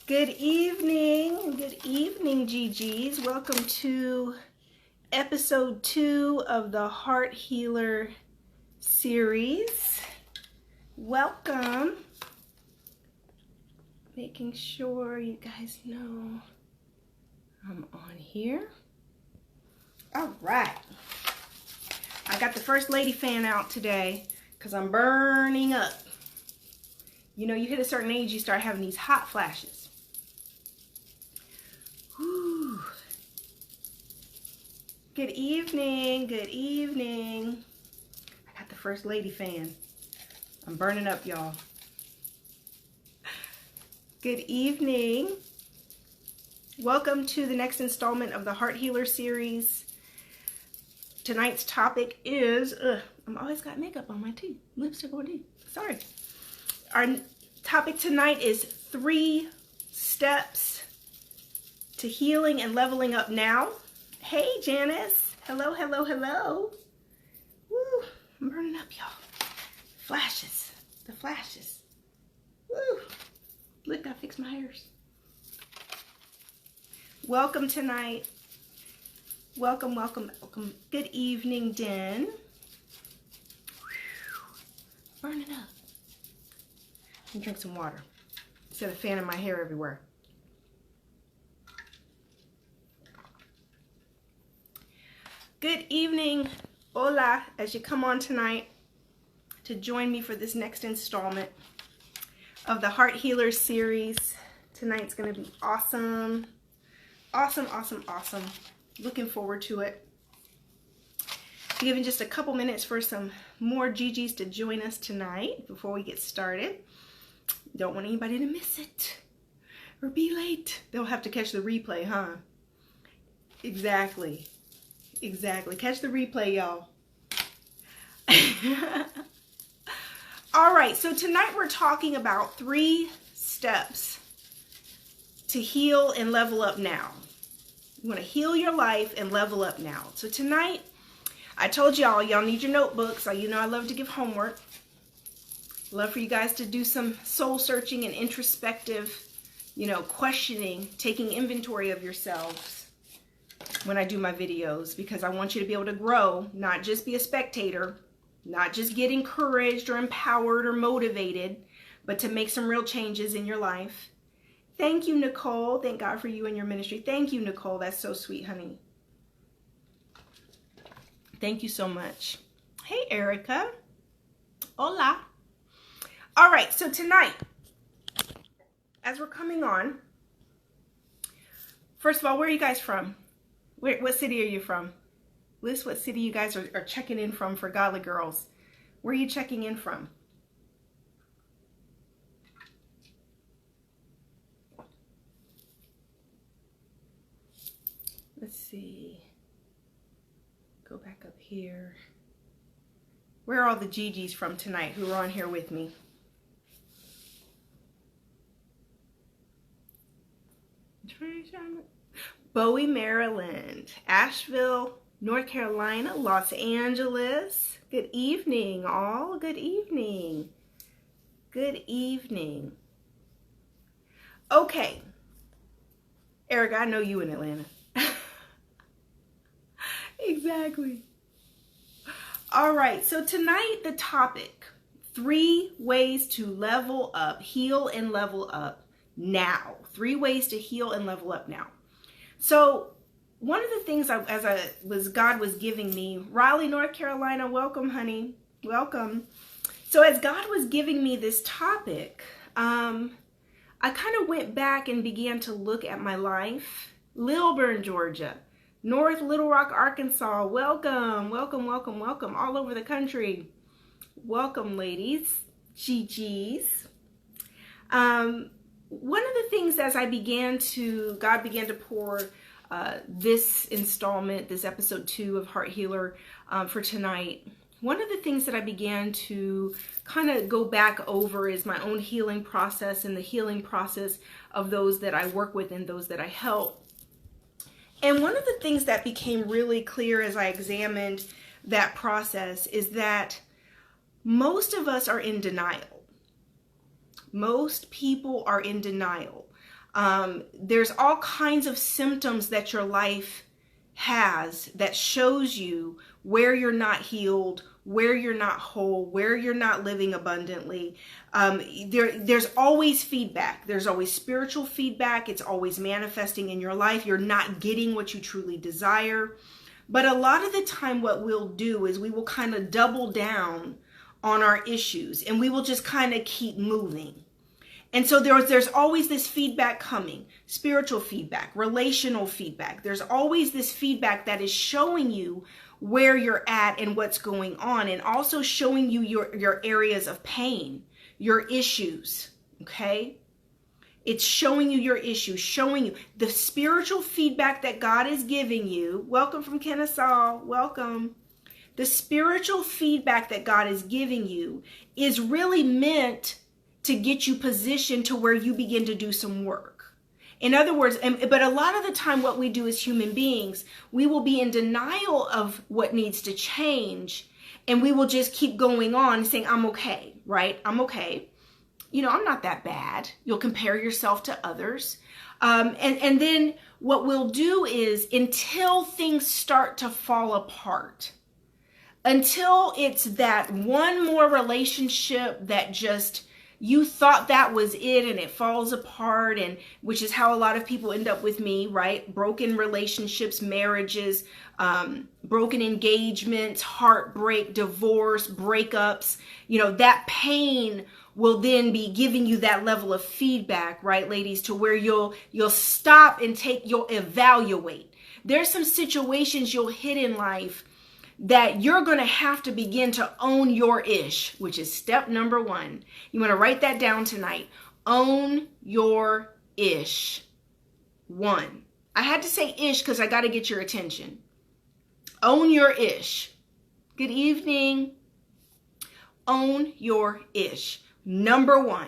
Good evening, GGs. Welcome to episode 2 of the Heart Healer series. Welcome. Making sure you guys know I'm on here. All right. I got the First Lady fan out today because I'm burning up. You know, you hit a certain age, you start having these hot flashes. Whew. Good evening, good evening. I got the First Lady fan. I'm burning up, y'all. Good evening. Welcome to the next installment of the Heart Healer series. Tonight's topic is, I'm always got makeup on my teeth, lipstick on my teeth, sorry. Our topic tonight is 3 steps to healing and leveling up now. Hey, Janice. Hello, hello, hello. Woo, I'm burning up, y'all. Flashes, the flashes. Woo, look, I fixed my hairs. Welcome tonight. Welcome, welcome, welcome. Good evening, Den. Burning up. And drink some water instead of fanning my hair everywhere. Good evening, hola, as you come on tonight to join me for this next installment of the Heart Healer series. Tonight's going to be awesome. Awesome, awesome, awesome. Looking forward to it. Giving just a couple minutes for some more GGs to join us tonight before we get started. Don't want anybody to miss it or be late. They'll have to catch the replay, huh? Exactly. Exactly. Catch the replay, y'all. All right. So tonight we're talking about 3 steps to heal and level up now. You want to heal your life and level up now. So tonight, I told y'all need your notebooks. You know I love to give homework. Love for you guys to do some soul searching and introspective, questioning, taking inventory of yourselves when I do my videos, because I want you to be able to grow, not just be a spectator, not just get encouraged or empowered or motivated, but to make some real changes in your life. Thank you, Nicole. Thank God for you and your ministry. Thank you, Nicole. That's so sweet, honey. Thank you so much. Hey, Erica. Hola. All right, so tonight, as we're coming on, first of all, where are you guys from? What city are you from? List what city you guys are checking in from for Godly Girls. Where are you checking in from? Let's see. Go back up here. Where are all the GGs from tonight who are on here with me? Bowie, Maryland, Asheville, North Carolina, Los Angeles. Good evening, all. Good evening. Good evening. Okay. Erica, I know you in Atlanta. Exactly. All right. So tonight, the topic, 3 ways to level up, heal and level up now. 3 ways to heal and level up now. So one of the things God was giving me, Raleigh, North Carolina, welcome, honey, welcome. So as God was giving me this topic, I kind of went back and began to look at my life. Lilburn, Georgia, North Little Rock, Arkansas, welcome, welcome, welcome, welcome, all over the country. Welcome, ladies, GGs. One of the things as God began to pour this installment, this episode 2 of Heart Healer for tonight, one of the things that I began to kind of go back over is my own healing process and the healing process of those that I work with and those that I help. And one of the things that became really clear as I examined that process is that most of us are in denial. Most people are in denial. There's all kinds of symptoms that your life has that shows you where you're not healed, where you're not whole, where you're not living abundantly. There's always feedback. There's always spiritual feedback. It's always manifesting in your life. You're not getting what you truly desire. But a lot of the time what we'll do is we will kind of double down on our issues and we will just kind of keep moving. And so there's always this feedback coming, spiritual feedback, relational feedback. There's always this feedback that is showing you where you're at and what's going on, and also showing you your areas of pain, your issues, okay? It's showing you your issues, showing you the spiritual feedback that God is giving you. Welcome from Kennesaw, welcome. The spiritual feedback that God is giving you is really meant to get you positioned to where you begin to do some work. In other words, but a lot of the time what we do as human beings, we will be in denial of what needs to change, and we will just keep going on saying, I'm okay, right? I'm okay. You know, I'm not that bad. You'll compare yourself to others. And then what we'll do is, until things start to fall apart, until it's that one more relationship that just, you thought that was it and it falls apart, and which is how a lot of people end up with me, right? Broken relationships, marriages, broken engagements, heartbreak, divorce, breakups. You know, that pain will then be giving you that level of feedback, right, ladies, to where you'll stop and you'll evaluate. There's some situations you'll hit in life that you're going to have to begin to own your ish, which is step number 1. You want to write that down tonight. Own your ish. 1. I had to say ish because I got to get your attention. Own your ish. Good evening. Own your ish. Number 1.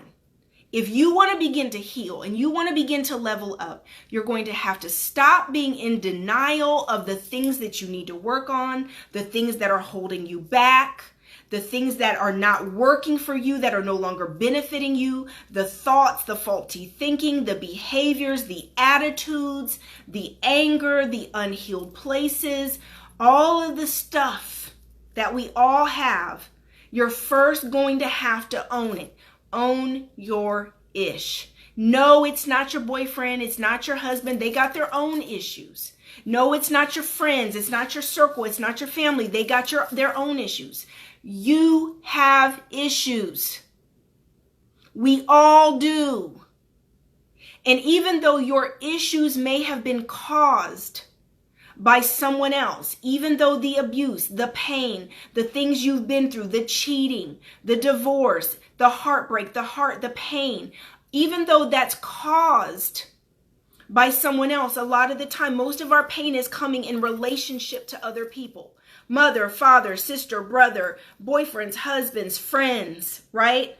If you want to begin to heal and you want to begin to level up, you're going to have to stop being in denial of the things that you need to work on, the things that are holding you back, the things that are not working for you, that are no longer benefiting you, the thoughts, the faulty thinking, the behaviors, the attitudes, the anger, the unhealed places, all of the stuff that we all have. You're first going to have to own it. Own your ish. No, it's not your boyfriend. It's not your husband. They got their own issues. No, it's not your friends. It's not your circle. It's not your family. They got their own issues. You have issues. We all do. And even though your issues may have been caused by someone else, even though the abuse, the pain, the things you've been through, the cheating, the divorce, the heartbreak, the pain, even though that's caused by someone else, a lot of the time, most of our pain is coming in relationship to other people. Mother, father, sister, brother, boyfriends, husbands, friends, right?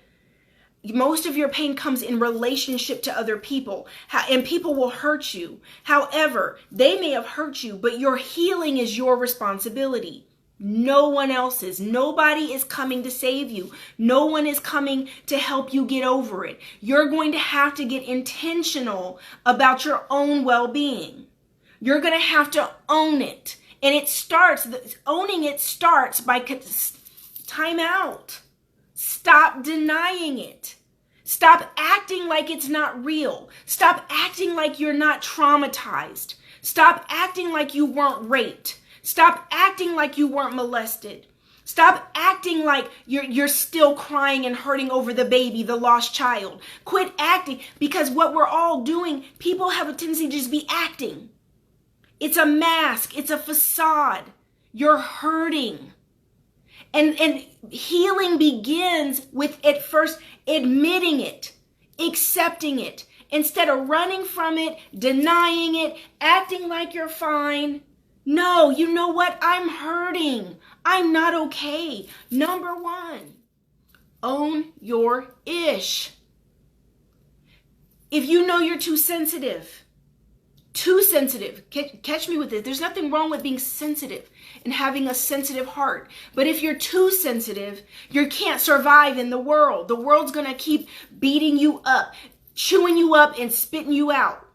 Most of your pain comes in relationship to other people, and people will hurt you. However, they may have hurt you, but your healing is your responsibility. No one else's. Nobody is coming to save you. No one is coming to help you get over it. You're going to have to get intentional about your own well-being. You're going to have to own it. And owning it starts by time out. Stop denying it. Stop acting like it's not real. Stop acting like you're not traumatized. Stop acting like you weren't raped. Stop acting like you weren't molested. Stop acting like you're still crying and hurting over the baby, the lost child. Quit acting, because what we're all doing, people have a tendency to just be acting. It's a mask. It's a facade. You're hurting. And healing begins with, at first, admitting it, accepting it, instead of running from it, denying it, acting like you're fine. No, you know what? I'm hurting. I'm not okay. Number 1, own your ish. If you know you're too sensitive, catch me with this. There's nothing wrong with being sensitive and having a sensitive heart. But if you're too sensitive, you can't survive in the world. The world's going to keep beating you up, chewing you up and spitting you out.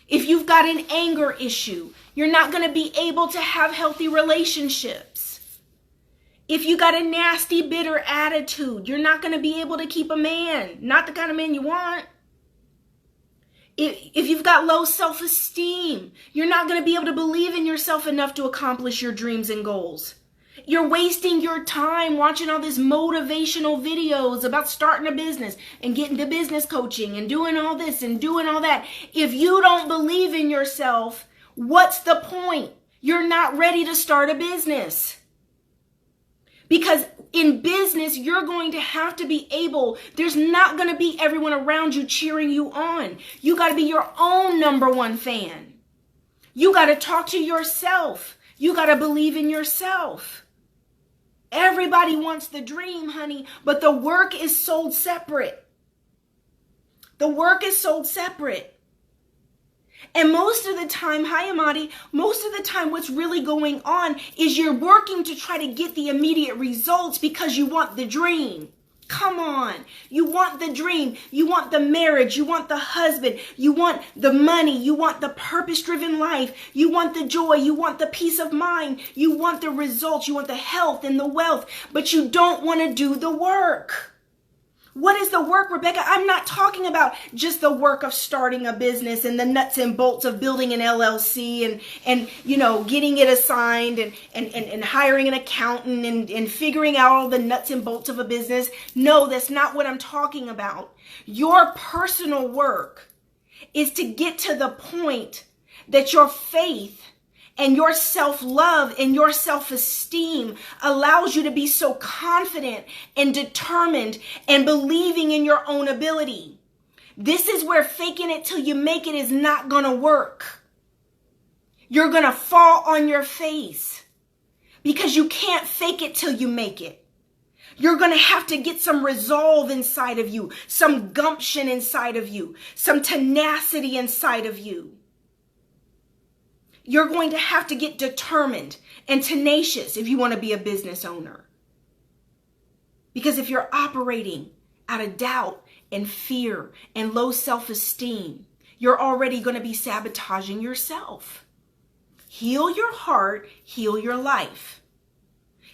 If you've got an anger issue, you're not going to be able to have healthy relationships. If you got a nasty, bitter attitude, you're not going to be able to keep a man, not the kind of man you want. If you've got low self-esteem, you're not going to be able to believe in yourself enough to accomplish your dreams and goals. You're wasting your time watching all these motivational videos about starting a business and getting to business coaching and doing all this and doing all that. If you don't believe in yourself, what's the point? You're not ready to start a business. Because in business, you're going to have to be able, there's not going to be everyone around you cheering you on. You got to be your own number one fan. You got to talk to yourself. You got to believe in yourself. Everybody wants the dream, honey, but the work is sold separate. The work is sold separate. And most of the time, hi Amadi, most of the time what's really going on is you're working to try to get the immediate results because you want the dream. Come on. You want the dream. You want the marriage. You want the husband. You want the money. You want the purpose-driven life. You want the joy. You want the peace of mind. You want the results. You want the health and the wealth, but you don't want to do the work. What is the work, Rebecca? I'm not talking about just the work of starting a business and the nuts and bolts of building an LLC and you know, getting it assigned and hiring an accountant and figuring out all the nuts and bolts of a business. No, that's not what I'm talking about. Your personal work is to get to the point that your faith and your self-love and your self-esteem allows you to be so confident and determined and believing in your own ability. This is where faking it till you make it is not going to work. You're going to fall on your face because you can't fake it till you make it. You're going to have to get some resolve inside of you, some gumption inside of you, some tenacity inside of you. You're going to have to get determined and tenacious if you want to be a business owner. Because if you're operating out of doubt and fear and low self-esteem, you're already going to be sabotaging yourself. Heal your heart, heal your life.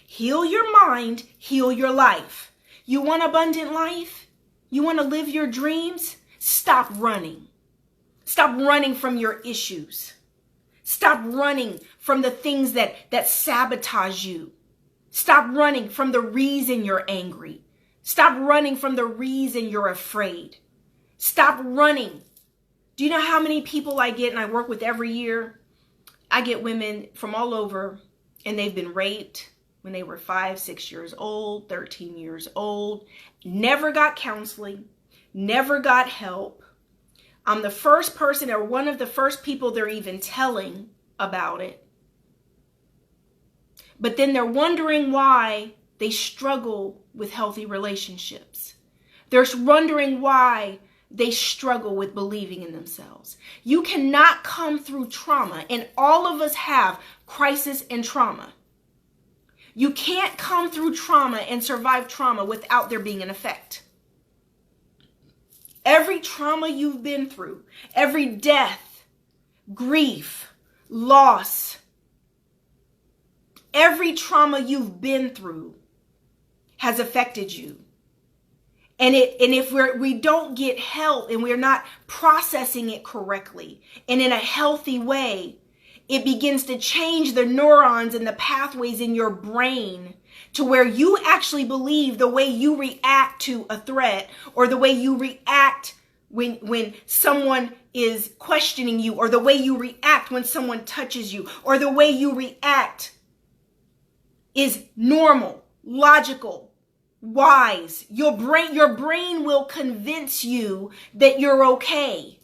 Heal your mind, heal your life. You want abundant life? You want to live your dreams? Stop running. Stop running from your issues. Stop running from the things that sabotage you. Stop running from the reason you're angry. Stop running from the reason you're afraid. Stop running. Do you know how many people I get and I work with every year? I get women from all over and they've been raped when they were 5, 6 years old, 13 years old, never got counseling, never got help. I'm the first person or one of the first people they're even telling about it. But then they're wondering why they struggle with healthy relationships. They're wondering why they struggle with believing in themselves. You cannot come through trauma, and all of us have crisis and trauma. You can't come through trauma and survive trauma without there being an effect. Every trauma you've been through, every death, grief, loss, every trauma you've been through has affected you. And if we don't get help and we're not processing it correctly and in a healthy way, it begins to change the neurons and the pathways in your brain to where you actually believe the way you react to a threat or the way you react when someone is questioning you or the way you react when someone touches you or the way you react is normal, logical, wise. Your brain will convince you that you're okay.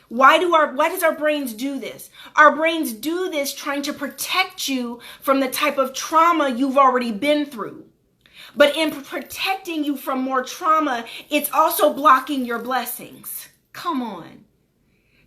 Why does our brains do this? Our brains do this trying to protect you from the type of trauma you've already been through. But in protecting you from more trauma, it's also blocking your blessings. Come on.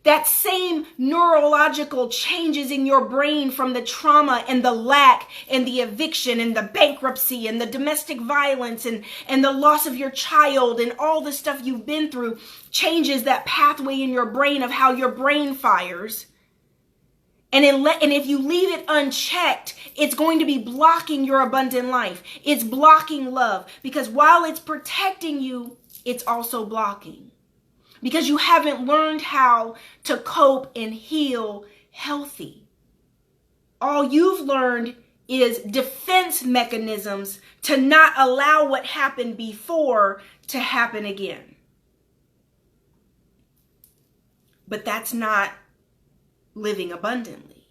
That same neurological changes in your brain from the trauma and the lack and the eviction and the bankruptcy and the domestic violence and the loss of your child and all the stuff you've been through changes that pathway in your brain of how your brain fires. And if you leave it unchecked, it's going to be blocking your abundant life. It's blocking love, because while it's protecting you, it's also blocking. Because you haven't learned how to cope and heal healthy. All you've learned is defense mechanisms to not allow what happened before to happen again. But that's not living abundantly.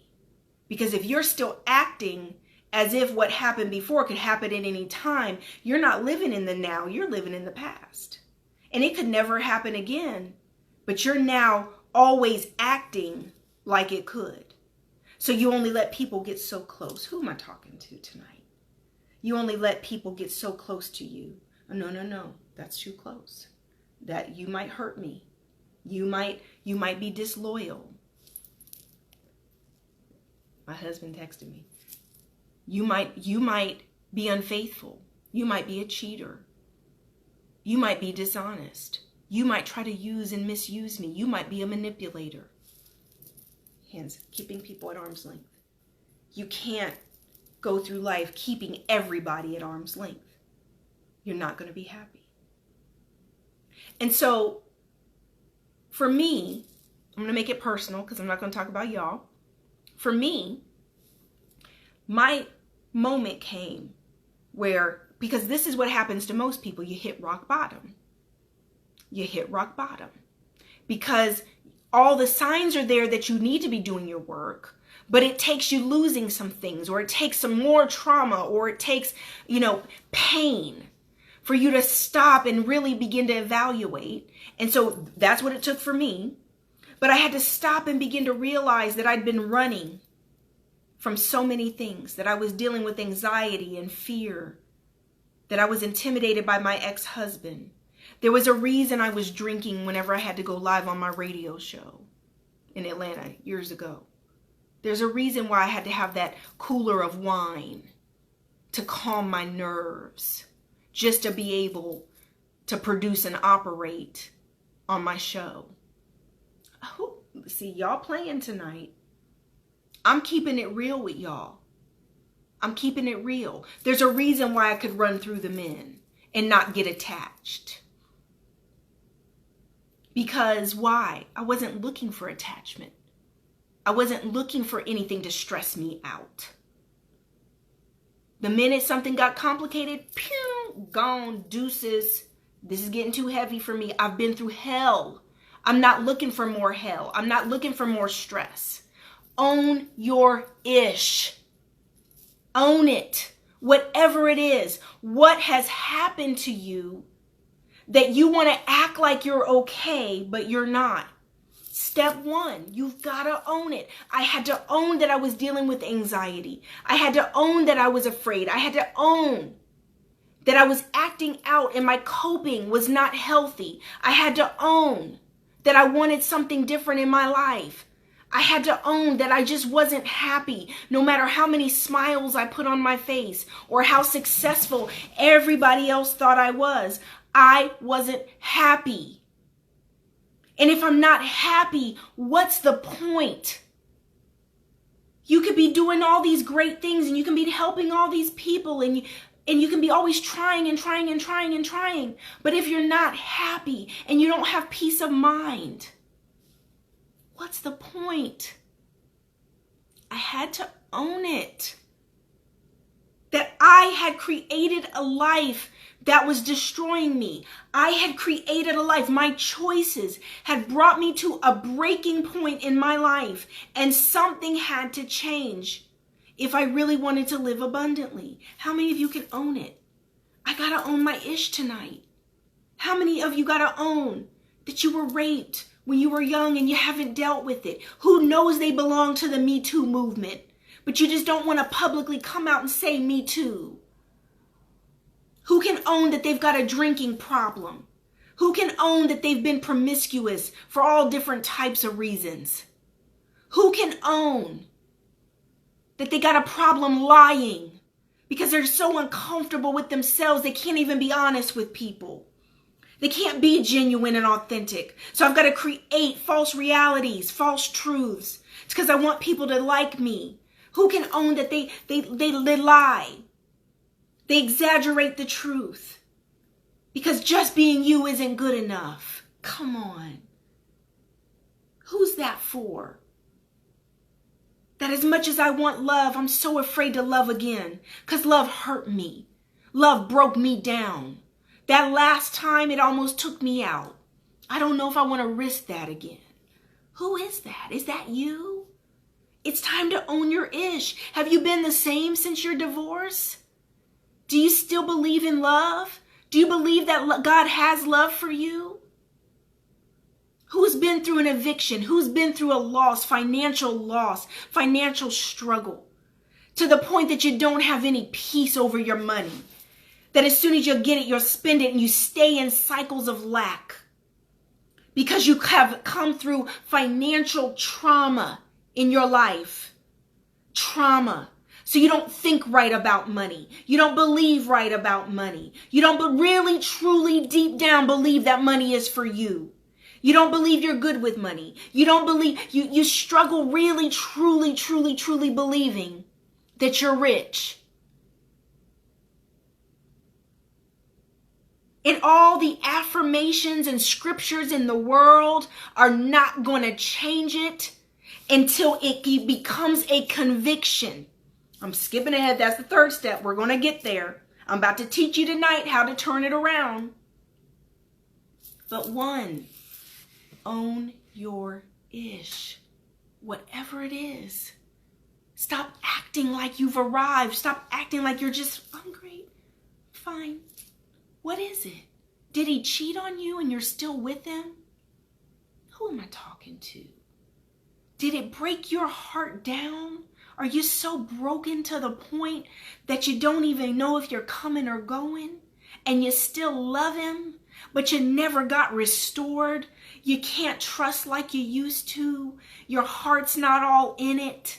Because if you're still acting as if what happened before could happen at any time, you're not living in the now, you're living in the past. And it could never happen again, but you're now always acting like it could. So you only let people get so close. Who am I talking to tonight? You only let people get so close to you. Oh, no, that's too close. That you might hurt me. You might be disloyal. My husband texted me. You might be unfaithful. You might be a cheater. You might be dishonest. You might try to use and misuse me. You might be a manipulator. Hence, keeping people at arm's length. You can't go through life keeping everybody at arm's length. You're not going to be happy. And so, for me, I'm going to make it personal because I'm not going to talk about y'all. For me, my moment came where, because this is what happens to most people, you hit rock bottom. You hit rock bottom. Because all the signs are there that you need to be doing your work, but it takes you losing some things, or it takes some more trauma, or it takes, pain for you to stop and really begin to evaluate. And so that's what it took for me. But I had to stop and begin to realize that I'd been running from so many things, that I was dealing with anxiety and fear, that I was intimidated by my ex-husband. There was a reason I was drinking whenever I had to go live on my radio show in Atlanta years ago. There's a reason why I had to have that cooler of wine to calm my nerves, just to be able to produce and operate on my show. Oh, see, y'all playing tonight. I'm keeping it real with y'all. I'm keeping it real. There's a reason why I could run through the men and not get attached. Because why? I wasn't looking for attachment. I wasn't looking for anything to stress me out. The minute something got complicated, pew, gone, deuces. This is getting too heavy for me. I've been through hell. I'm not looking for more hell. I'm not looking for more stress. Own your ish. Own it. Whatever it is. What has happened to you that you want to act like you're okay, but you're not? Step one, you've got to own it. I had to own that I was dealing with anxiety. I had to own that I was afraid. I had to own that I was acting out and my coping was not healthy. I had to own that I wanted something different in my life. I had to own that I just wasn't happy, no matter how many smiles I put on my face or how successful everybody else thought I was. I wasn't happy. And if I'm not happy, what's the point? You could be doing all these great things and you can be helping all these people and you can be always trying and trying and trying and trying. But if you're not happy and you don't have peace of mind, what's the point? I had to own it. That I had created a life that was destroying me. I had created a life. My choices had brought me to a breaking point in my life, and something had to change if I really wanted to live abundantly. How many of you can own it? I gotta own my ish tonight. How many of you gotta own that you were raped when you were young and you haven't dealt with it? Who knows they belong to the Me Too movement, but you just don't want to publicly come out and say Me Too? Who can own that they've got a drinking problem, Who can own that they've been promiscuous for all different types of reasons? Who can own that they got a problem lying because they're so uncomfortable with themselves they can't even be honest with people? They can't be genuine and authentic. So I've got to create false realities, false truths. It's because I want people to like me. Who can own that they lie? They exaggerate the truth. Because just being you isn't good enough. Come on. Who's that for? That as much as I want love, I'm so afraid to love again. Because love hurt me. Love broke me down. That last time, it almost took me out. I don't know if I want to risk that again. Who is that? Is that you? It's time to own your ish. Have you been the same since your divorce? Do you still believe in love? Do you believe that God has love for you? Who's been through an eviction? Who's been through a loss, financial struggle, to the point that you don't have any peace over your money? That as soon as you get it, you'll spend it and you stay in cycles of lack because you have come through financial trauma in your life. Trauma. So you don't think right about money. You don't believe right about money. You don't really, truly, deep down believe that money is for you. You don't believe you're good with money. You don't believe, you struggle really, truly believing that you're rich. And all the affirmations and scriptures in the world are not going to change it until it becomes a conviction. I'm skipping ahead. That's the third step. We're going to get there. I'm about to teach you tonight how to turn it around. But one, own your ish. Whatever it is. Stop acting like you've arrived. Stop acting like you're just, I'm great. Fine. What is it? Did he cheat on you and you're still with him? Who am I talking to? Did it break your heart down? Are you so broken to the point that you don't even know if you're coming or going? And you still love him, but you never got restored? You can't trust like you used to? Your heart's not all in it?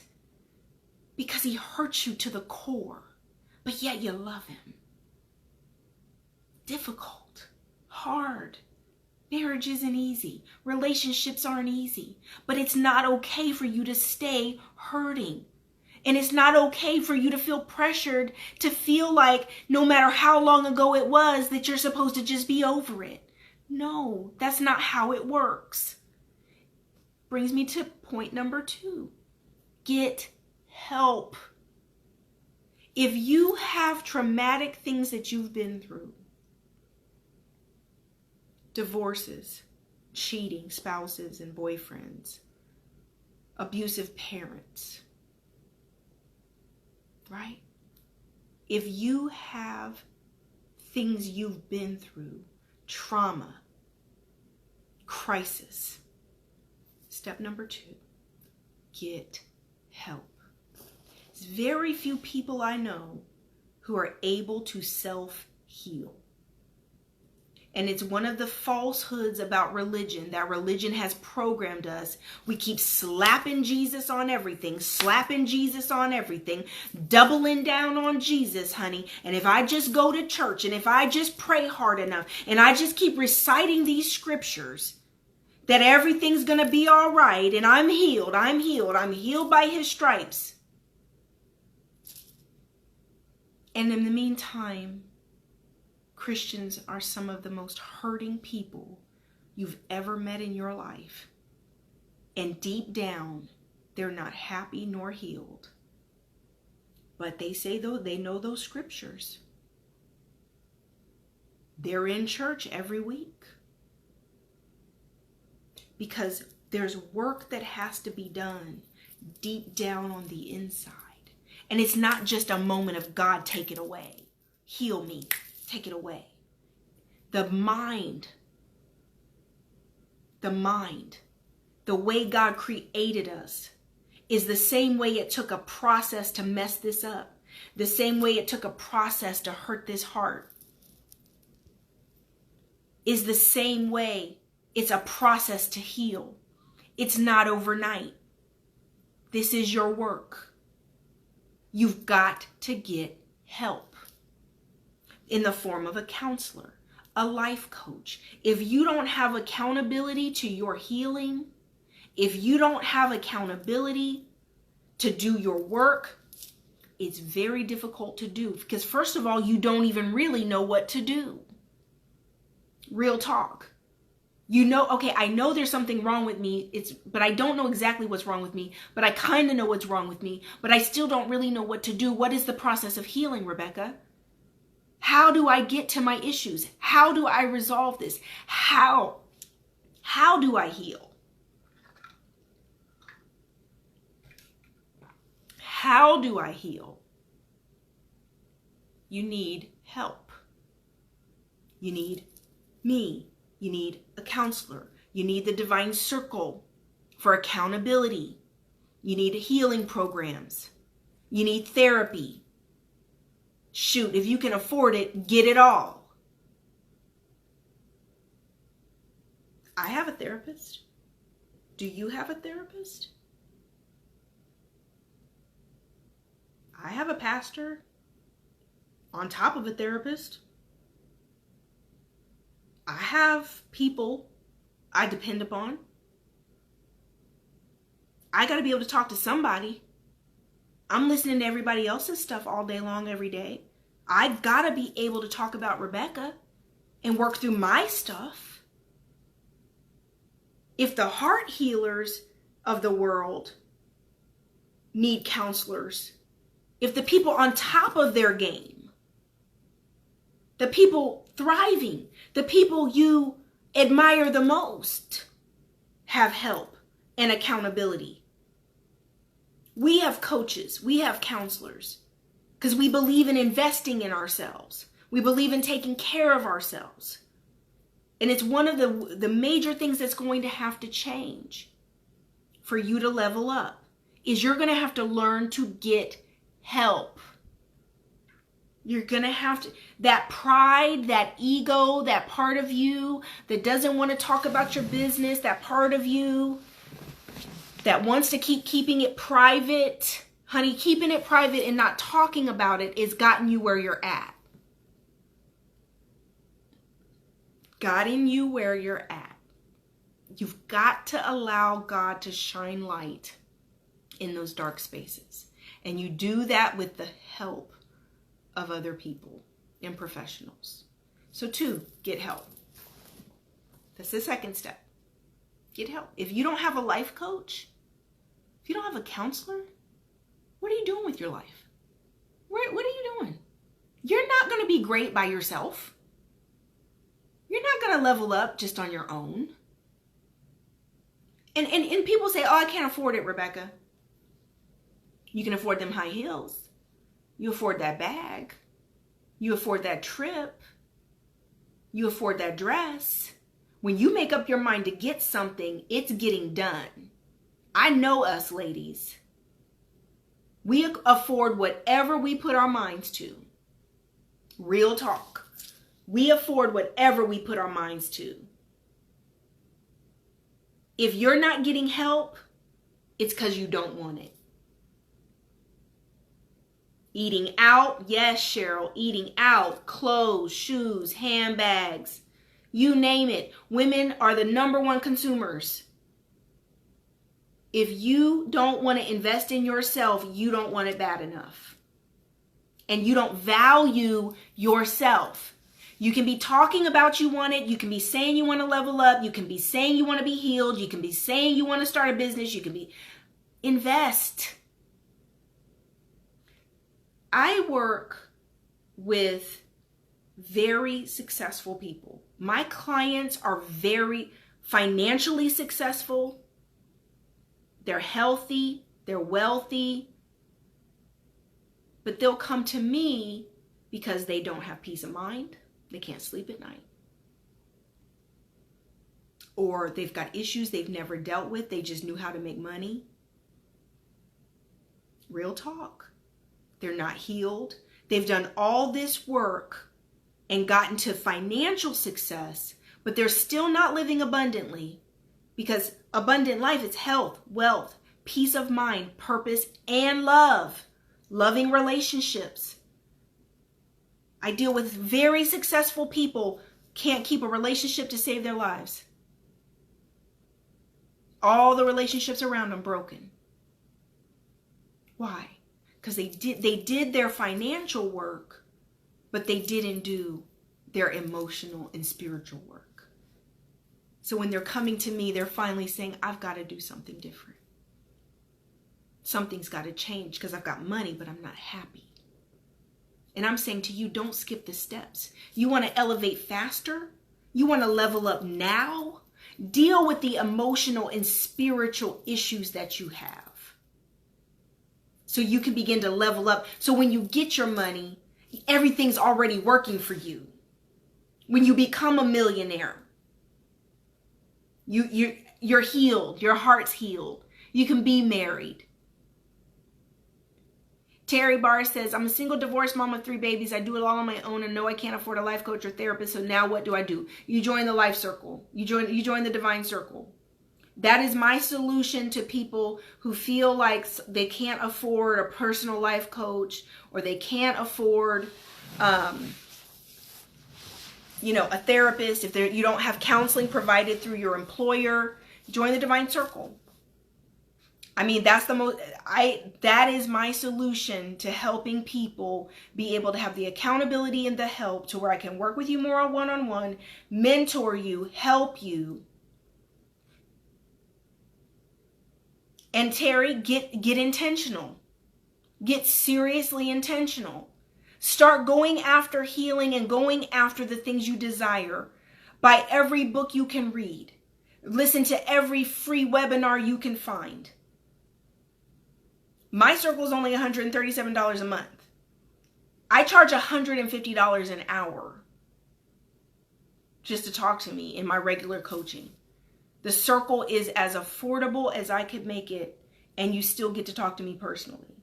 Because he hurt you to the core, but yet you love him. Difficult, hard. Marriage isn't easy. Relationships aren't easy. But it's not okay for you to stay hurting. And it's not okay for you to feel pressured to feel like no matter how long ago it was that you're supposed to just be over it. No, that's not how it works. Brings me to point number 2. Get help. If you have traumatic things that you've been through, divorces, cheating spouses and boyfriends, abusive parents, right? If you have things you've been through, trauma, crisis, step number 2, get help. There's very few people I know who are able to self-heal. And it's one of the falsehoods about religion, that religion has programmed us. We keep slapping Jesus on everything, doubling down on Jesus, honey. And if I just go to church, and if I just pray hard enough, and I just keep reciting these scriptures, that everything's going to be all right, and I'm healed by his stripes. And in the meantime, Christians are some of the most hurting people you've ever met in your life. And deep down, they're not happy nor healed. But they say, though, they know those scriptures. They're in church every week. Because there's work that has to be done deep down on the inside. And it's not just a moment of God, take it away. Heal me. Take it away. The mind, the way God created us is the same way it took a process to mess this up. The same way it took a process to hurt this heart. is the same way. It's a process to heal. It's not overnight. This is your work. You've got to get help in the form of a counselor, a life coach. If you don't have accountability to your healing, if you don't have accountability to do your work, it's very difficult to do, because first of all, you don't even really know what to do. Real talk. You know, okay, I know there's something wrong with me, but I don't know exactly what's wrong with me, but I kind of know what's wrong with me, but I still don't really know what to do. What is the process of healing, Rebecca? How do I get to my issues? How do I resolve this? How do I heal? How do I heal? You need help. You need me. You need a counselor. You need the divine circle for accountability. You need healing programs. You need therapy. Shoot, if you can afford it, get it all. I have a therapist. Do you have a therapist? I have a pastor on top of a therapist. I have people I depend upon. I got to be able to talk to somebody. I'm listening to everybody else's stuff all day long, every day. I've got to be able to talk about Rebecca and work through my stuff. If the heart healers of the world need counselors, if the people on top of their game, the people thriving, the people you admire the most have help and accountability. We have coaches, we have counselors, because we believe in investing in ourselves. We believe in taking care of ourselves. And it's one of the major things that's going to have to change for you to level up, is you're going to have to learn to get help. You're going to have to, that pride, that ego, that part of you that doesn't want to talk about your business, that part of you that wants to keep keeping it private. Honey, keeping it private and not talking about it has gotten you where you're at. Gotten you where you're at. You've got to allow God to shine light in those dark spaces. And you do that with the help of other people and professionals. So 2, get help. That's the second step. Get help. If you don't have a life coach, if you don't have a counselor, what are you doing with your life? What are you doing? You're not going to be great by yourself. You're not going to level up just on your own. And people say, oh, I can't afford it, Rebecca. You can afford them high heels. You afford that bag. You afford that trip. You afford that dress. When you make up your mind to get something, it's getting done. I know us ladies. We afford whatever we put our minds to. Real talk. We afford whatever we put our minds to. If you're not getting help, it's because you don't want it. Eating out, yes, Cheryl, eating out, clothes, shoes, handbags, you name it. Women are the #1 consumers. If you don't want to invest in yourself, you don't want it bad enough. And you don't value yourself. You can be talking about you want it. You can be saying you want to level up. You can be saying you want to be healed. You can be saying you want to start a business. You can be invest. I work with very successful people. My clients are very financially successful. They're healthy. They're wealthy. But they'll come to me because they don't have peace of mind. They can't sleep at night. Or they've got issues they've never dealt with. They just knew how to make money. Real talk. They're not healed. They've done all this work and gotten to financial success, but they're still not living abundantly, because abundant life is health, wealth, peace of mind, purpose, and love. Loving relationships. I deal with very successful people, can't keep a relationship to save their lives. All the relationships around them broken. Why? Because they did their financial work, but they didn't do their emotional and spiritual work. So when they're coming to me, they're finally saying, I've got to do something different. Something's got to change because I've got money, but I'm not happy. And I'm saying to you, don't skip the steps. You want to elevate faster? You want to level up now? Deal with the emotional and spiritual issues that you have, so you can begin to level up. So when you get your money, everything's already working for you. When you become a millionaire, you're healed. Your heart's healed. You can be married. Terry Barr says, I'm a single divorced mom of 3 babies. I do it all on my own and know I can't afford a life coach or therapist. So now what do? You join the life circle. You join the divine circle. That is my solution to people who feel like they can't afford a personal life coach, or they can't afford, a therapist. If you don't have counseling provided through your employer, join the divine circle. I mean, that is my solution to helping people be able to have the accountability and the help to where I can work with you more one-on-one, mentor you, help you. And Terry, get intentional. Get seriously intentional. Start going after healing and going after the things you desire. Buy every book you can read. Listen to every free webinar you can find. My circle is only $137 a month. I charge $150 an hour just to talk to me in my regular coaching. The circle is as affordable as I could make it, and you still get to talk to me personally.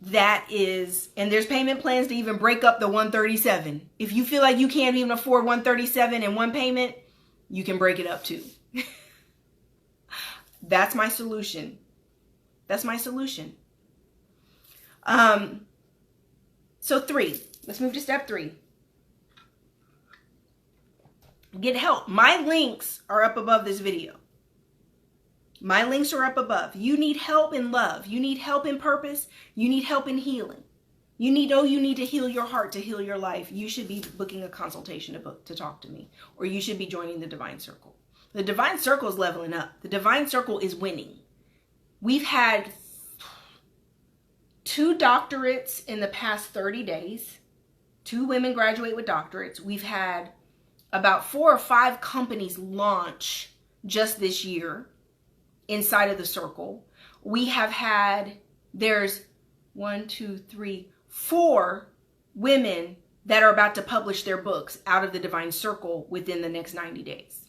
That is, and there's payment plans to even break up the 137. If you feel like you can't even afford 137 in one payment, you can break it up too. That's my solution. That's my solution. So 3, let's move to step 3. Get help. My links are up above this video. My links are up above. You need help in love. You need help in purpose. You need help in healing. You need to heal your heart, to heal your life. You should be booking a consultation to talk to me, or you should be joining the Divine Circle. The Divine Circle is leveling up. The Divine Circle is winning. We've had 2 doctorates in the past 30 days. 2 women graduate with doctorates. We've had about 4 or 5 companies launch just this year inside of the circle. We have had, there's 4 women that are about to publish their books out of the Divine Circle within the next 90 days.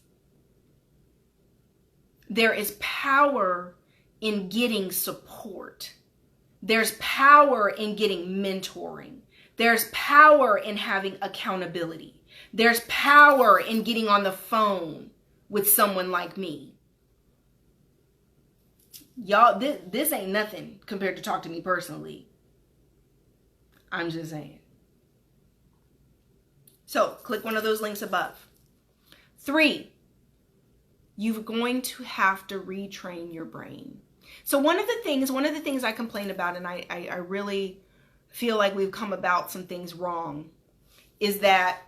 There is power in getting support. There's power in getting mentoring. There's power in having accountability. There's power in getting on the phone with someone like me. Y'all, this ain't nothing compared to talk to me personally. I'm just saying. So click one of those links above. 3, you're going to have to retrain your brain. So one of the things I complain about, and I really feel like we've come about some things wrong, is that,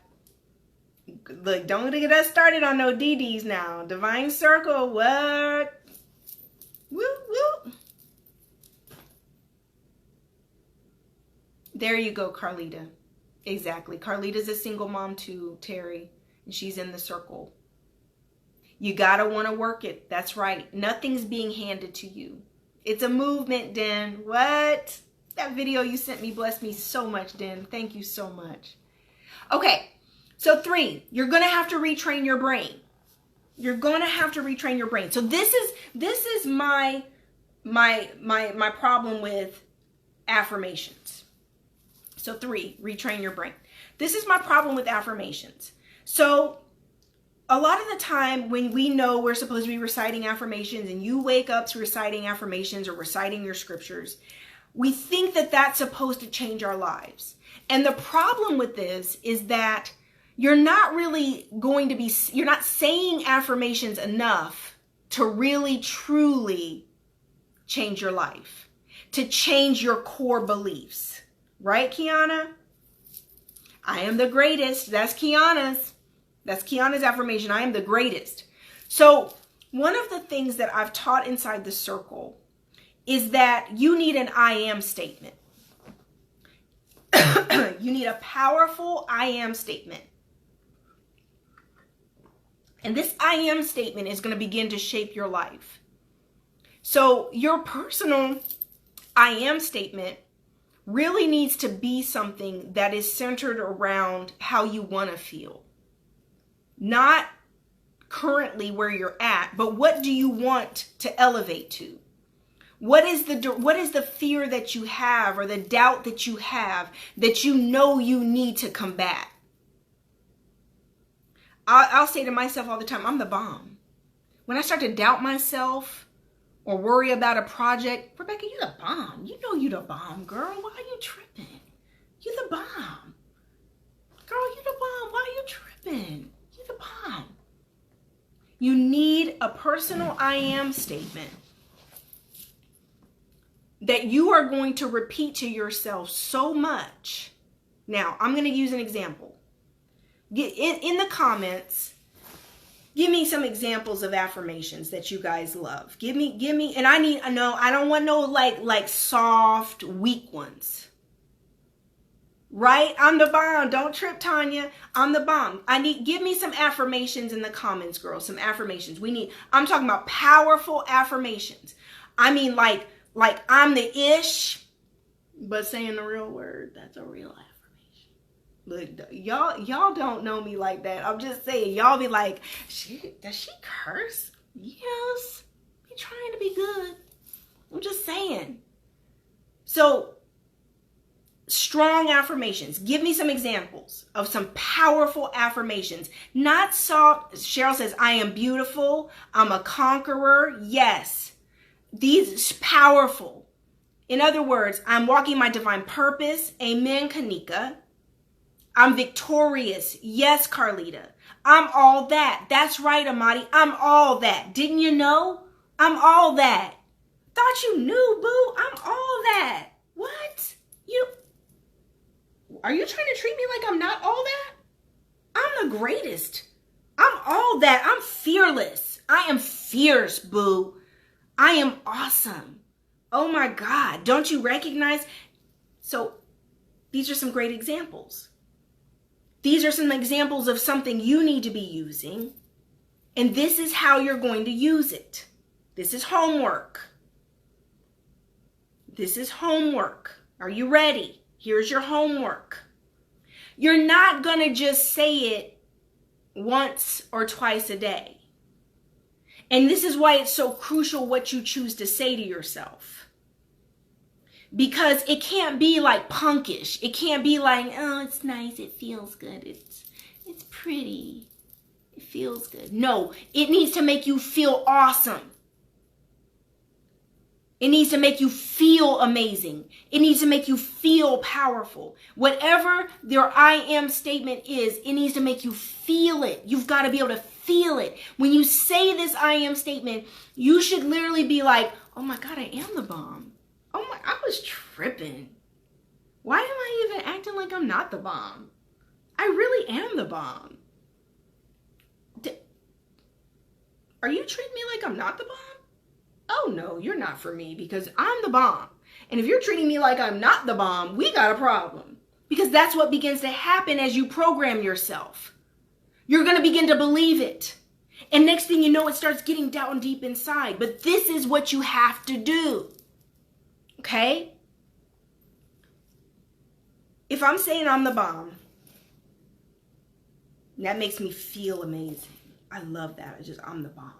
look, don't get us started on no DDs now. Divine Circle, what? Woo, woo. There you go, Carlita. Exactly. Carlita's a single mom too, Terry, and she's in the circle. You gotta want to work it. That's right. Nothing's being handed to you. It's a movement, Den. What? That video you sent me blessed me so much, Den. Thank you so much. Okay, so 3, you're gonna have to retrain your brain. You're gonna have to retrain your brain. So this is my problem with affirmations. So 3, retrain your brain. This is my problem with affirmations. So a lot of the time when we know we're supposed to be reciting affirmations and you wake up to reciting affirmations or reciting your scriptures, we think that that's supposed to change our lives. And the problem with this is that you're not saying affirmations enough to really truly change your life, to change your core beliefs. Right, Kiana? I am the greatest. That's Kiana's. That's Kiana's affirmation. I am the greatest. So one of the things that I've taught inside the circle is that you need an I am statement. You need a powerful I am statement. And this I am statement is going to begin to shape your life. So your personal I am statement really needs to be something that is centered around how you want to feel. Not currently where you're at, but what do you want to elevate to? What is the fear that you have or the doubt that you have that you know you need to combat? I'll say to myself all the time, I'm the bomb. When I start to doubt myself or worry about a project, Rebecca, you the bomb. You know you the bomb, girl. Why are you tripping? You the bomb. Girl, you the bomb. Why are you tripping? You the bomb. You need a personal I am statement that you are going to repeat to yourself so much. Now, I'm going to use an example. Get in the comments, give me some examples of affirmations that you guys love. Give me, and I don't want no like soft, weak ones. Right? I'm the bomb. Don't trip, Tanya. I'm the bomb. Give me some affirmations in the comments, girls. Some affirmations. I'm talking about powerful affirmations. I mean, like I'm the ish, but saying the real word, that's a real affirmation. Look, y'all don't know me like that. I'm just saying, y'all be like, does she curse? Yes. Be trying to be good. I'm just saying. So, strong affirmations. Give me some examples of some powerful affirmations. Not soft. Cheryl says, I am beautiful. I'm a conqueror. Yes. These powerful. In other words, I'm walking my divine purpose. Amen, Kanika. I'm victorious. Yes, Carlita. I'm all that. That's right, Amadi. I'm all that. Didn't you know? I'm all that. Thought you knew, boo. I'm all that. What? Are you trying to treat me like I'm not all that? I'm the greatest. I'm all that. I'm fearless. I am fierce, boo. I am awesome. Oh my God. Don't you recognize? So these are some great examples. These are some examples of something you need to be using. And this is how you're going to use it. This is homework. This is homework. Are you ready? Here's your homework. You're not going to just say it once or twice a day. And this is why it's so crucial what you choose to say to yourself. Because it can't be like punkish. It can't be like, oh, it's nice. It feels good. It's pretty. It feels good. No, it needs to make you feel awesome. It needs to make you feel amazing. It needs to make you feel powerful. Whatever your I am statement is, it needs to make you feel it. You've got to be able to feel it. When you say this I am statement, you should literally be like, oh my God, I am the bomb. Oh my, I was tripping. Why am I even acting like I'm not the bomb? I really am the bomb. Are you treating me like I'm not the bomb? Oh no, you're not for me because I'm the bomb. And if you're treating me like I'm not the bomb, we got a problem. Because that's what begins to happen as you program yourself. You're going to begin to believe it. And next thing you know, it starts getting down deep inside. But this is what you have to do. Okay? If I'm saying I'm the bomb, that makes me feel amazing. I love that. I'm the bomb.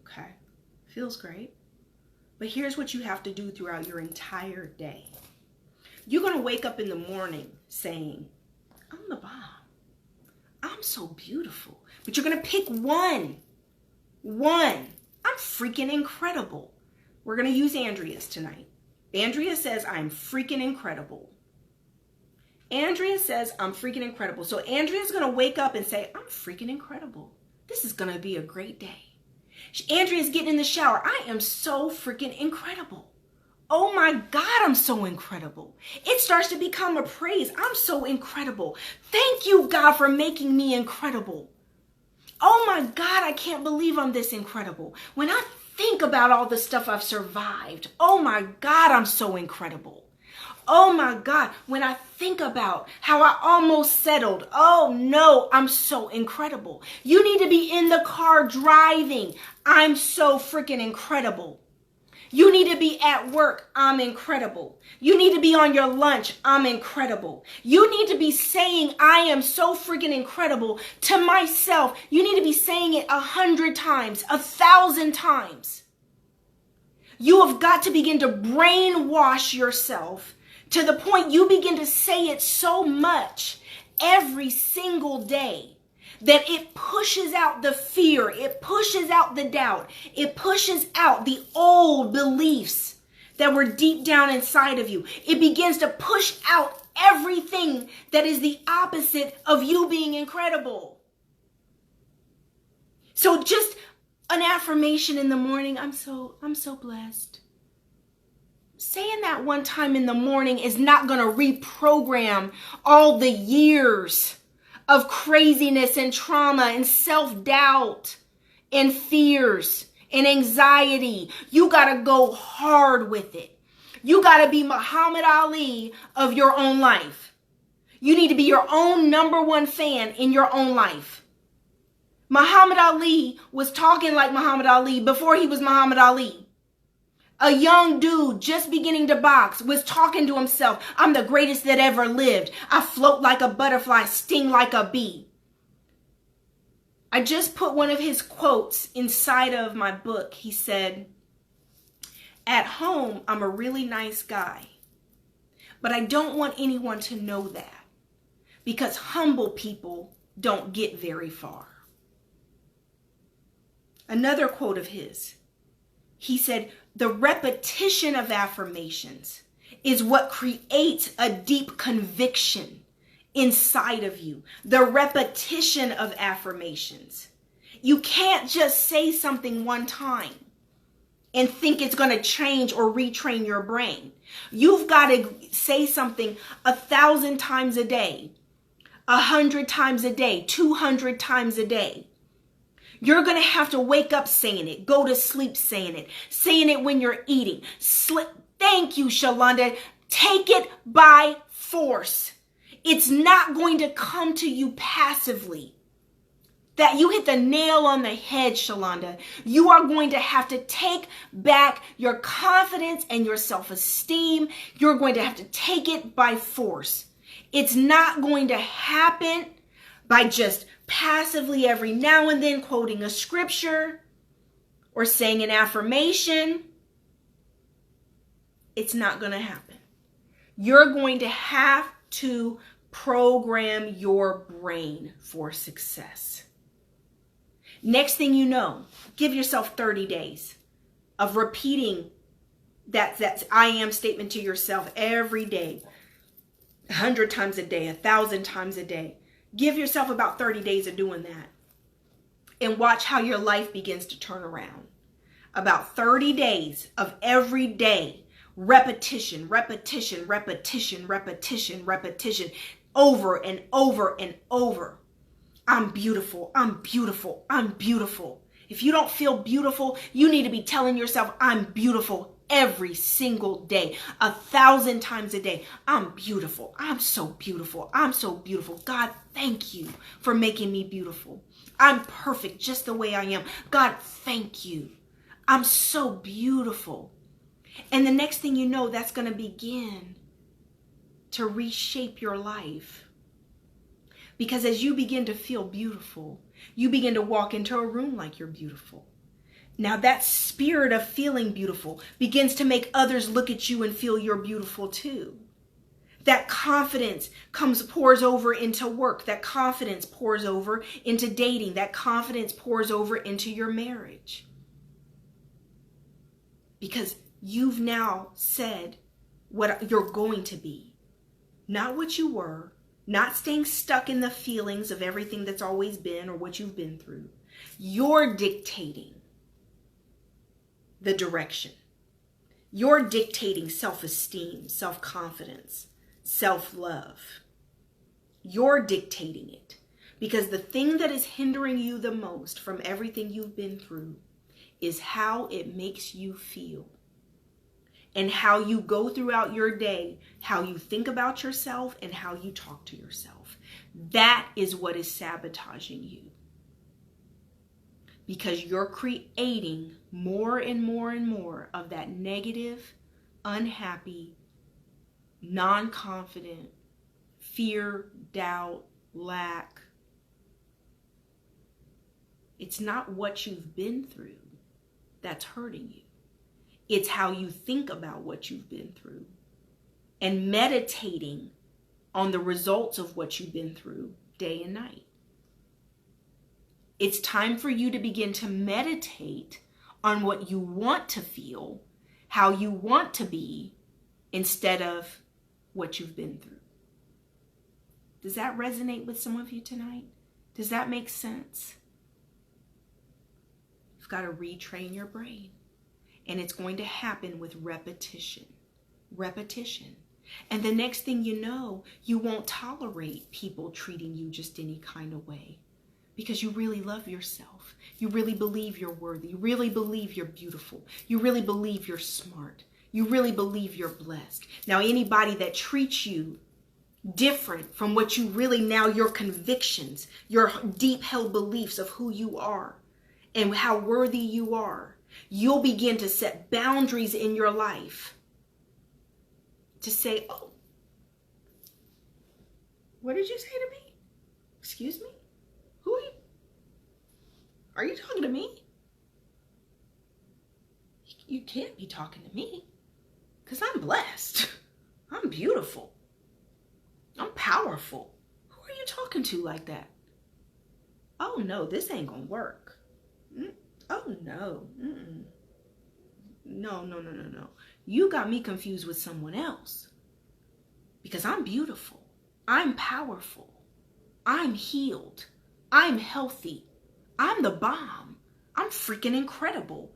Okay? Feels great. But here's what you have to do throughout your entire day. You're going to wake up in the morning saying, I'm the bomb. I'm so beautiful. But you're going to pick one. I'm freaking incredible. We're going to use Andrea's tonight. Andrea says, I'm freaking incredible. Andrea says, I'm freaking incredible. So Andrea's going to wake up and say, I'm freaking incredible. This is going to be a great day. Andrea's getting in the shower. I am so freaking incredible. Oh my God, I'm so incredible. It starts to become a praise. I'm so incredible. Thank you, God, for making me incredible. Oh my God, I can't believe I'm this incredible. When I think about all the stuff I've survived, oh my God, I'm so incredible. Oh my God, when I think about how I almost settled, oh no, I'm so incredible. You need to be in the car driving. I'm so freaking incredible. You need to be at work. I'm incredible. You need to be on your lunch. I'm incredible. You need to be saying, I am so freaking incredible to myself. You need to be saying it 100 times, 1,000 times. You have got to begin to brainwash yourself to the point you begin to say it so much every single day that it pushes out the fear, it pushes out the doubt, it pushes out the old beliefs that were deep down inside of you. It begins to push out everything that is the opposite of you being incredible. So just an affirmation in the morning, I'm so blessed. Saying that one time in the morning is not going to reprogram all the years of craziness and trauma and self-doubt and fears and anxiety. You got to go hard with it. You got to be Muhammad Ali of your own life. You need to be your own #1 fan in your own life. Muhammad Ali was talking like Muhammad Ali before he was Muhammad Ali. A young dude just beginning to box was talking to himself, I'm the greatest that ever lived. I float like a butterfly, sting like a bee. I just put one of his quotes inside of my book. He said, at home, I'm a really nice guy, but I don't want anyone to know that because humble people don't get very far. Another quote of his, he said, the repetition of affirmations is what creates a deep conviction inside of you. The repetition of affirmations. You can't just say something one time and think it's going to change or retrain your brain. You've got to say something 1,000 times a day, 100 times a day, 200 times a day. You're going to have to wake up saying it, go to sleep saying it when you're eating. Thank you, Shalonda. Take it by force. It's not going to come to you passively. That you hit the nail on the head, Shalonda. You are going to have to take back your confidence and your self-esteem. You're going to have to take it by force. It's not going to happen by just passively every now and then quoting a scripture or saying an affirmation. It's not going to happen. You're going to have to program your brain for success. Next thing you know, give yourself 30 days of repeating that I am statement to yourself every day, 100 times a day, 1,000 times a day. Give yourself about 30 days of doing that and watch how your life begins to turn around. About 30 days of every day repetition, repetition, repetition, repetition, repetition, over and over and over. I'm beautiful. I'm beautiful. I'm beautiful. If you don't feel beautiful, you need to be telling yourself, I'm beautiful every single day, 1,000 times a day. I'm beautiful. I'm so beautiful. I'm so beautiful. God, thank you for making me beautiful. I'm perfect just the way I am. God, thank you. I'm so beautiful. And the next thing you know, that's going to begin to reshape your life. Because as you begin to feel beautiful, you begin to walk into a room like you're beautiful. Now that spirit of feeling beautiful begins to make others look at you and feel you're beautiful too. That confidence pours over into work. That confidence pours over into dating. That confidence pours over into your marriage. Because you've now said what you're going to be. Not what you were. Not staying stuck in the feelings of everything that's always been or what you've been through. You're dictating the direction. You're dictating self-esteem, self-confidence, self-love. You're dictating it. Because the thing that is hindering you the most from everything you've been through is how it makes you feel. And how you go throughout your day, how you think about yourself, and how you talk to yourself. That is what is sabotaging you. Because you're creating more and more and more of that negative, unhappy, non-confident, fear, doubt, lack. It's not what you've been through that's hurting you. It's how you think about what you've been through and meditating on the results of what you've been through day and night. It's time for you to begin to meditate on what you want to feel, how you want to be, instead of what you've been through. Does that resonate with some of you tonight? Does that make sense? You've got to retrain your brain. And it's going to happen with repetition. Repetition. And the next thing you know, you won't tolerate people treating you just any kind of way. Because you really love yourself. You really believe you're worthy. You really believe you're beautiful. You really believe you're smart. You really believe you're blessed. Now, anybody that treats you different from what you really now, your convictions, your deep held beliefs of who you are and how worthy you are, you'll begin to set boundaries in your life to say, oh, what did you say to me? Excuse me? Who are you? Are you talking to me? You can't be talking to me because I'm blessed. I'm beautiful. I'm powerful. Who are you talking to like that? Oh no, this ain't gonna work. Oh no. No. You got me confused with someone else. Because I'm beautiful. I'm powerful. I'm healed. I'm healthy. I'm the bomb. I'm freaking incredible.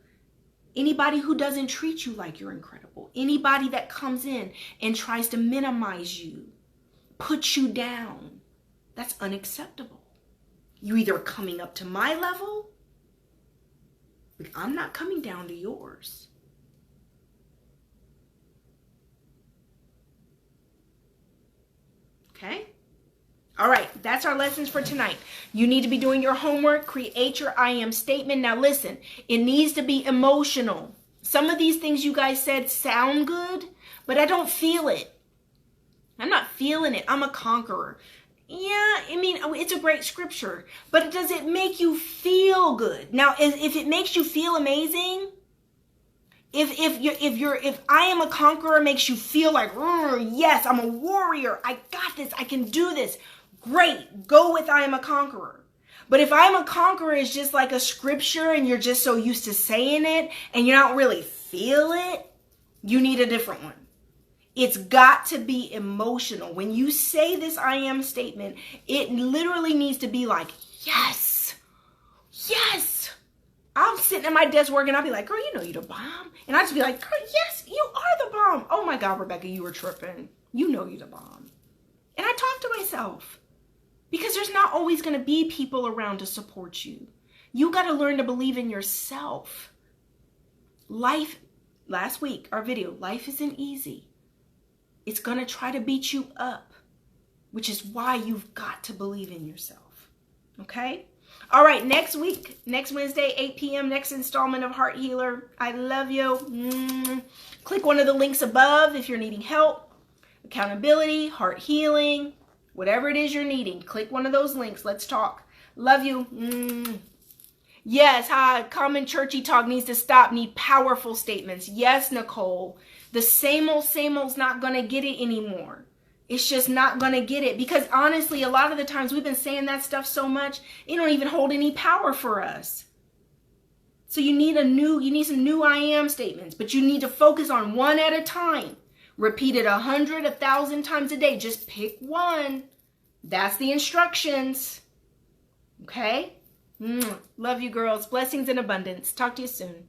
Anybody who doesn't treat you like you're incredible, anybody that comes in and tries to minimize you, put you down, that's unacceptable. You're either coming up to my level, but I'm not coming down to yours. Okay? All right, that's our lessons for tonight. You need to be doing your homework. Create your I am statement. Now listen, it needs to be emotional. Some of these things you guys said sound good, but I don't feel it. I'm not feeling it. I'm a conqueror. Yeah, I mean, it's a great scripture, but does it make you feel good? Now, if it makes you feel amazing, if I am a conqueror makes you feel like, yes, I'm a warrior. I got this. I can do this. Great. Go with I am a conqueror. But if I am a conqueror is just like a scripture and you're just so used to saying it and you don't really feel it, you need a different one. It's got to be emotional. When you say this I am statement, it literally needs to be like, yes, yes. I'm sitting at my desk working. I'll be like, girl, you know you the bomb. And I just be like, girl, yes, you are the bomb. Oh my God, Rebecca, you were tripping. You know you the bomb. And I talk to myself because there's not always going to be people around to support you. You got to learn to believe in yourself. Life, last week, our video, life isn't easy. It's going to try to beat you up, which is why you've got to believe in yourself. Okay? All right, next week, next Wednesday, 8 p.m., next installment of Heart Healer. I love you. Click one of the links above if you're needing help, accountability, heart healing, whatever it is you're needing. Click one of those links. Let's talk. Love you. Yes, common churchy talk needs to stop. Need powerful statements. Yes, Nicole. The same old's not going to get it anymore. It's just not going to get it, because honestly, a lot of the times we've been saying that stuff so much, it don't even hold any power for us. So you need some new I am statements, but you need to focus on one at a time. Repeat it 100, 1,000 times a day. Just pick one. That's the instructions. Okay? Love you, girls. Blessings in abundance. Talk to you soon.